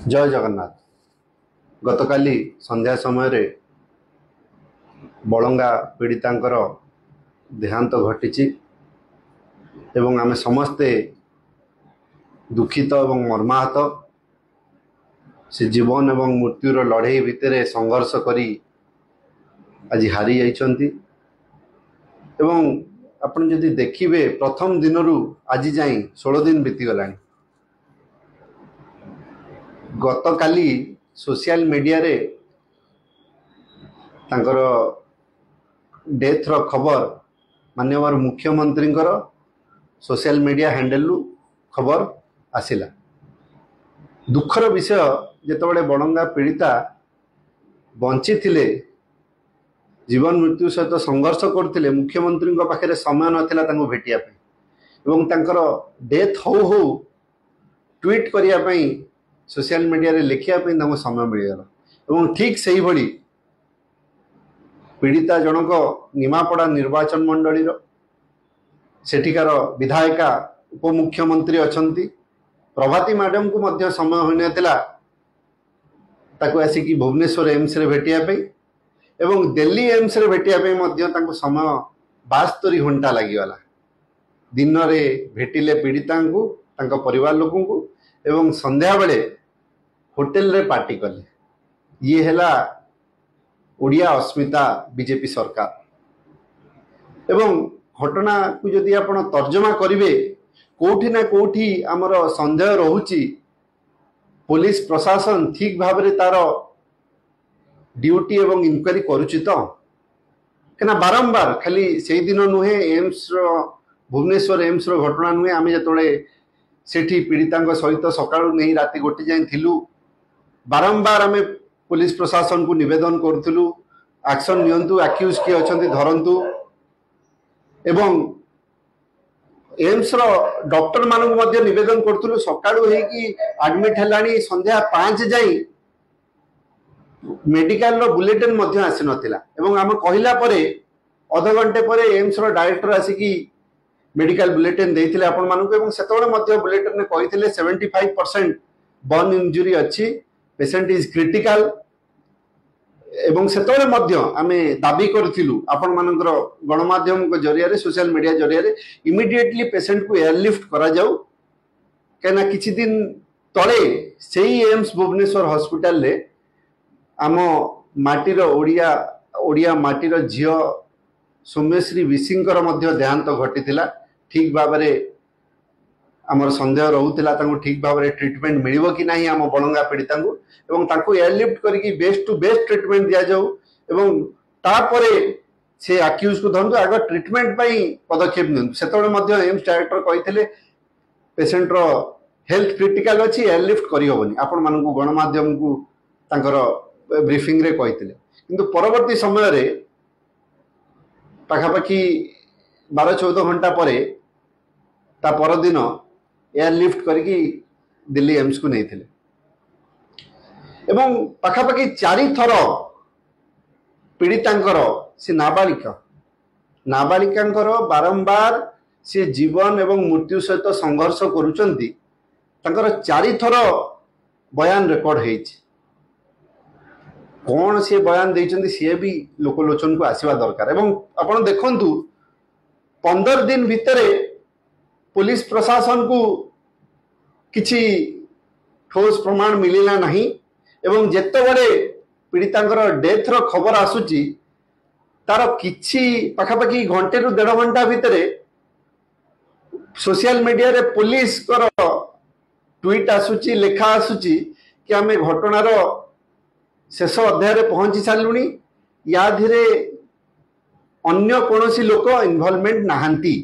जय जगन्नाथ। गतकाली संध्या समय बलंगा पीड़ितांकर देहांत घटी एवं आमे समस्ते दुखित एवं मर्माहत। से जीवन एवं मृत्युर लड़े भितर संघर्ष करी आज हारी जाइछंती। एवं आपण जदि देखिबे प्रथम दिनरू आज जाई 16 दिन बीतीगलानी। गतकाली सोशल मीडिया रे तांकर डेथ रो खबर माननीय मुख्यमंत्री सोशल मीडिया हैंडल खबर आसिला। दुखर विषय जेतबे बड़ंगा पीड़िता बंची थिले, जीवन मृत्यु सहित संघर्ष करथिले, मुख्यमंत्री पाखे समय नथिला तांको भेटिया पे एवं तांकर डेथ हो ट्वीट करिया पई सोशल मीडिया रे लिखिया पे तांको समय मिलगला। एवं ठीक सही भली पीड़िता जनक निमापड़ा निर्वाचन मंडली सेठिकार विधायिका उपमुख्यमंत्री अछंती। प्रभाती मैडम को मध्य समय होइनथिला ताको आसिकी भुवनेश्वर एम्स रे भेटिया पे एवं दिल्ली एम्स रे भेटिया पे मध्य ताको समय 72 घंटा लागिगला। दिन रे भेटिले पीड़िता को तांको परिवार लोकन को एवं संध्या बेले होटल रे पार्टी कले। ये हैला ओडिया अस्मिता बीजेपी सरकार। एवं घटना को जदि आपण तर्जमा करिवे कोठी ना कोठी आमर संदेह रहुची पुलिस प्रशासन ठीक भाव रे तार ड्यूटी एवं इंक्वायरी करूची तो कना बारंबार खाली से दिन नुहे एम्स रो भुवनेश्वर एम्स रो घटना नुहे। आमे जतोळे सेठी पीड़ितांक सहित सकाळू नहीं राति गोटे जाए थिलु, बारंबार आमे पुलिस प्रशासन को निवेदन करथुलु एक्शन नियंतु, अक्यूज किए अछंती धरंतु एवं एम्स रो डॉक्टर मानक मध्य निवेदन करथुलु सकाळू हे कि एडमिट हलानी संध्या 5 जाई मेडिकल रो बुलेटिन मध्य आसी नथिला। एवं हम कहिला परे आधा घंटे परे एम्स रो डायरेक्टर आसी कि मेडिकल बुलेटिन देथिले आपण मानक एवं सेतोळे मध्य बुलेटिन ने कहिथिले 75% बर्न इंजुरी अछि, पेशेंट इज क्रिटिकल। एवं सेतोळे मध्य आमे दाबी करथिलु आपण मानकर गणमाध्यम को जरिया रे सोशल मीडिया जरिया रे इमिडिएटली पेशेंट को एयरलिफ्ट करा जाऊ। केना किछि दिन तळे सेही एम्स भुवनेश्वर हॉस्पिटल ले आम माटीर ओडिया माटीर झियो सौम्यश्री विसिंकर मध्य देहांत घटीथिला। ठीक भाबरे आमर संदेह रहुथिला तांको ठीक भाबरे ट्रीटमेंट मिलिबो कि नाही आम बलंगा पीड़िता को एवं तांको एयरलिफ्ट करके बेस्ट टू बेस्ट ट्रीटमेंट दिया जाऊ एवं तापरे से अक्यूज को धरंतु आग ट्रीटमेंट पई पदक्षेप नियंतु। सेतोळे मध्य एम्स डायरेक्टर कहिथिले पेशेंट रो हेल्थ क्रिटिकल अछि, एयरलिफ्ट करि होबनी। आपण मानकु गणमाध्यम को तांकर ब्रीफिंग रे कहिथिले, किंतु परवर्ती समय रे पाखापाखी 12-14 घंटा परे ता परदिन एयरलिफ्ट करके दिल्ली एम्स को नहीं थिले एवं पाखापाखी 4 थर पीड़ितांकर से नाबालिकांकर बारंबार से जीवन एवं मृत्यु सहित संघर्ष करुचंती। तांकर 4 थर बयान रेकॉर्ड हेछि। कौन से बयान देइचंती से भी लोकलोचन को आसीबा दरकार। एवं आपण देखंतु 15 दिन भितरे पुलिस प्रशासन को किछि ठोस प्रमाण मिलिला नहीं एवं जेतेबेले पीड़ितांकर डेथ रो खबर आसुची तार किछि पाखापाखी घंटे रु 1.5 घंटा भितरे सोशल मीडिया रे पुलिस कर ट्वीट आसुची, लेखा आसुची कि आमे घटनार शेष अध्याय रे पहुंची सालुनी, या धीरे अन्य कोनोसी लोक इन्वॉल्वमेंट नाहंती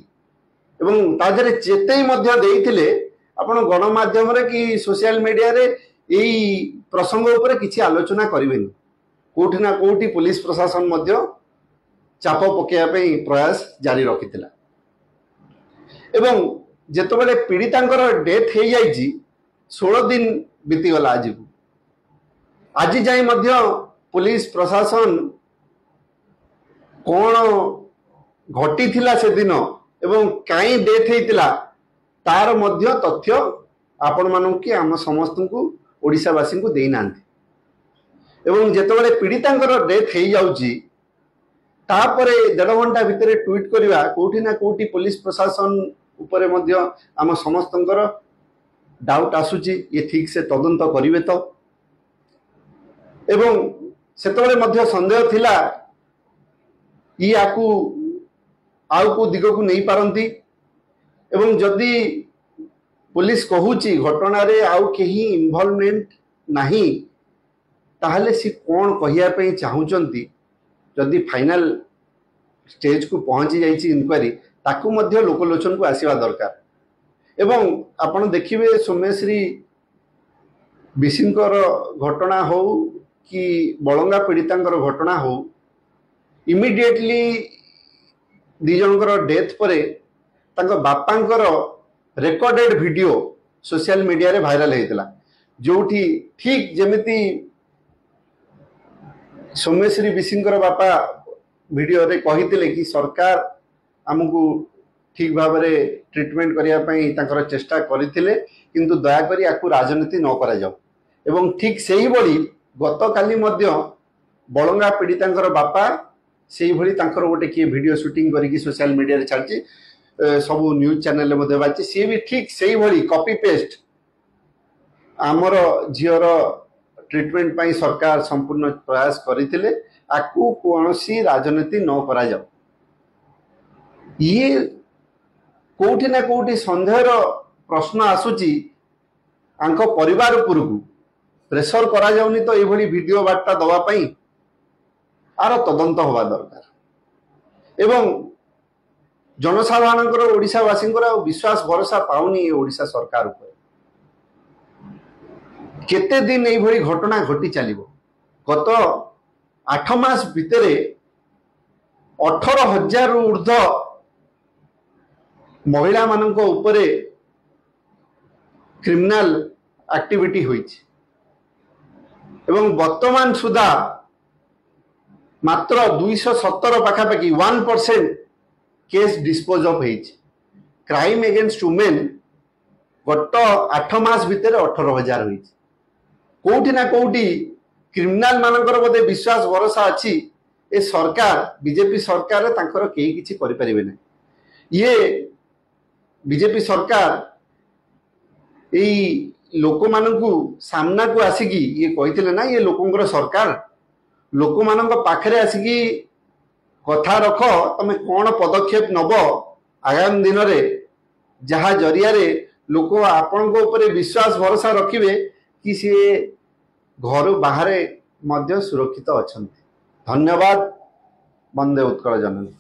एवं ताजरे चेतई मध्य देइथिले आपण गणमाध्यम रे कि सोशल मीडिया रे एई प्रसंग ऊपर किछि आलोचना करिवेनी। कोठी ना कोठी पुलिस प्रशासन मध्य चाप पकेया पे प्रयास जारी रखिथिला एवं जेतबेले पीड़ितांकर डेथ हे जाइछि 16 दिन बीती गला। आज जाई मध्य पुलिस प्रशासन कौन घटी थिला से दिन एवं कहीं डेथ होता तार मध्य तथ्य आपण मानक आम समस्त को ओडिशावासी को देना एवं जितेबाला पीड़िता डेथ हो जाऊँगी तापरे 1.5 घंटा भितर ट्वीट करवा कोठी ना कोठी पुलिस प्रशासन उपरे मध्य आम समस्त डाउट आसुची ये ठीक से तदंत करिवे तो एवं सेतबेले मध्य संदेह थिला ये आकु आउ को दिग को नहीं पारंती एवं जदि पुलिस कहूची घटना रे आउ केही इन्वॉल्वमेंट नहीं ताहले सी कोन कहिया पे चाहूचंती जदि फाइनल स्टेज को पहुंची जाइए इनक्वारी ताकू मध्य लोकलोचन को आसीबा दरकार एवं आपण देखिए सौम्यश्री विसिंकर घटना हो कि बलंगा पीड़ितांकर घटना हो इमिडिएटली दी जनकर डेथ परे तांको बापांकर रेकॉर्डेड वीडियो सोशल मीडिया रे वायरल होता जोठी ठीक जेमिति सौम्यश्री विसिंकर बापा वीडियो रे कहिथिले कि सरकार आमको ठीक भाव में ट्रीटमेंट करने चेष्टा करथिले किंतु दया करी आकु राजनीति न करा जाऊ एवं ठीक सही भली गत काली मध्य बलंगा पीड़ितांकर बापा से भली तांकर गोटे किए वीडियो शूटिंग करके सोशल मीडिया रे छाड़ची सब न्यूज चैनल में बाची सी भी ठीक सही भली कॉपी पेस्ट आमर झीर ट्रीटमेंट पाई सरकार संपूर्ण प्रयास करथिले आकु कौनसी राजनीति न करा जाऊ ये कोठी ना कोठी संदेहर प्रश्न आसुची आंक परिवार उपरकू प्रेसर करा जाउनी तो ये वीडियो बार्ता दवा पाई आर तदंत होवा दरकार एवं जनसाधारण ओडिशावासी विश्वास भरोसा पाउनी ओडिशा सरकार ऊपर केते दिन ये घटना घटी चलिबो गत 8 मास भितर 18,000 ऊर्ध महिला मानक उपरे क्रिमिनल एक्टिविटी हुई एवं वर्तमान सुधा मात्र 217 पाखापाखि 1% case dispose of crime against women गत 8 मास भितर 18,000 हुई कोठी ना कोठी क्रिमिनल मानकर बोधे विश्वास भरोसा अच्छी ए सरकार बीजेपी सरकार तांकर केही किछि करि परिबे नै ये बीजेपी सरकार यही लोक मानकू सामना को आसिकी ये कही ना ये लोकंकर सरकार लोक मानक पाखरे आसिकी कथा रख तमे कौन पदक्षेप नब आगामी दिन में जहा जरिया रे लोक आपण विश्वास भरोसा रखिबे कि सी घर बाहर मध्य सुरक्षित अच्छा। धन्यवाद। वंदे उत्कल जननी।